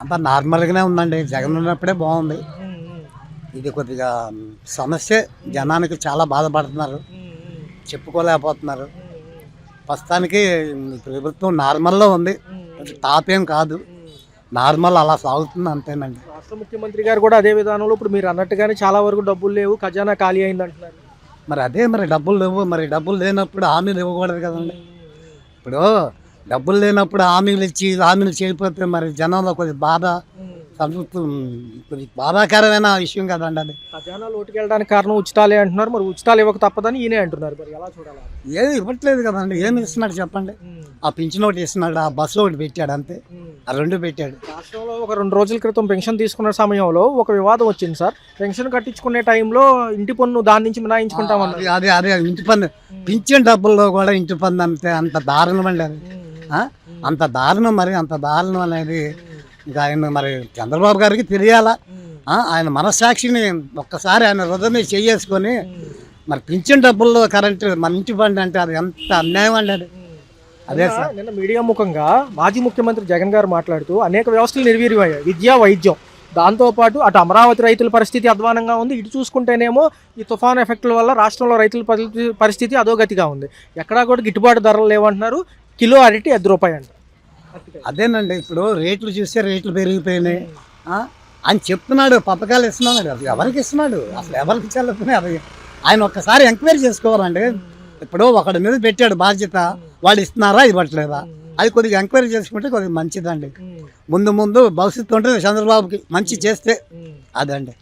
అంతా నార్మల్గానే ఉందండి. జగన్ ఉన్నప్పుడే బాగుంది. ఇది కొద్దిగా సమస్య. జనానికి చాలా బాధపడుతున్నారు, చెప్పుకోలేకపోతున్నారు. ప్రస్తుతానికి ప్రభుత్వం నార్మల్లో ఉంది, టాప్ ఏం కాదు, నార్మల్ అలా సాగుతుంది అంతేనండి. రాష్ట్ర ముఖ్యమంత్రి గారు కూడా అదే విధానంలో ఇప్పుడు మీరు అన్నట్టుగానే చాలా వరకు డబ్బులు లేవు, ఖజానా ఖాళీ అయింది అంటున్నారు. మరి డబ్బులు లేవు, మరి డబ్బులు లేనప్పుడు హామీలు ఇవ్వకూడదు కదండి. ఇప్పుడు డబ్బులు లేనప్పుడు హామీలు ఇచ్చి హామీలు చేయకపోతే మరి జనంలో కొద్దిగా బాధ కొద్దిగా బాధాకరమైన విషయం కదండి అది. ఖజానా లోటుకెళ్ళడానికి కారణం ఉచితాలే అంటున్నారు. మరి ఉచితాలు ఇవ్వక తప్పదని ఈయనే అంటున్నారు. మరి ఎలా చూడాలి? ఏది ఇవ్వట్లేదు కదండి. ఏమి ఇస్తున్నాడు చెప్పండి? ఆ పింఛన్ ఒకటి ఇస్తున్నాడు, ఆ బస్సు ఒకటి పెట్టాడు, అంతే. ఆ రెండు పెట్టాడు. రాష్ట్రంలో ఒక 2 రోజుల క్రితం పెన్షన్ తీసుకున్న సమయంలో ఒక వివాదం వచ్చింది సార్. పెన్షన్ కట్టించుకునే టైంలో ఇంటి పన్ను దాని నుంచి మినాయించుకుంటామన్నారు. అదే ఇంటి పన్ను, పింఛన్ డబ్బుల్లో కూడా ఇంటి పన్ను అంతే. అంత దారుణం అండి అది. అంత దారుణం. మరి అంత దారుణం అనేది ఇంకా ఆయన మరి చంద్రబాబు గారికి తెలియాలా. ఆయన మనస్సాక్షిని ఒక్కసారి ఆయన హృదయం మీద చేసుకొని మరి పింఛన్ డబ్బుల్లో కరెంటు మన ఇంటి పన్ను అంటే అది ఎంత అన్యాయం అండి అది. అదే సార్, నిన్న మీడియా ముఖంగా మాజీ ముఖ్యమంత్రి జగన్ గారు మాట్లాడుతూ అనేక వ్యవస్థలు నిర్వీర్యమయ్యాయి, విద్య, వైద్యం. దాంతోపాటు అటు అమరావతి రైతుల పరిస్థితి అధ్వానంగా ఉంది, ఇటు చూసుకుంటేనేమో ఈ తుఫాన్ ఎఫెక్ట్ల వల్ల రాష్ట్రంలో రైతుల పరిస్థితి అధోగతిగా ఉంది. ఎక్కడా కూడా గిట్టుబాటు ధరలు లేవంటున్నారు. కిలో అరటి ₹10 అంట. అదేనండి. ఇప్పుడు రేట్లు చూస్తే రేట్లు పెరిగిపోయినాయి అని చెప్తున్నాడు. పథకాలు ఇస్తున్నాడు, అది ఎవరికి ఇస్తున్నాడు? అసలు ఎవరికి చెల్లుతున్నాయి? అది ఆయన ఒక్కసారి ఎంక్వైరీ చేసుకోవాలండి. ఇప్పుడు ఒకడి మీద పెట్టాడు బాధ్యత, వాళ్ళు ఇస్తున్నారా ఇవ్వట్లేదా, అది కొద్దిగా ఎంక్వైరీ చేసుకుంటే కొద్దిగా మంచిదండి. ముందు భవిష్యత్తు ఉంటుంది చంద్రబాబుకి, మంచి చేస్తే అదండి.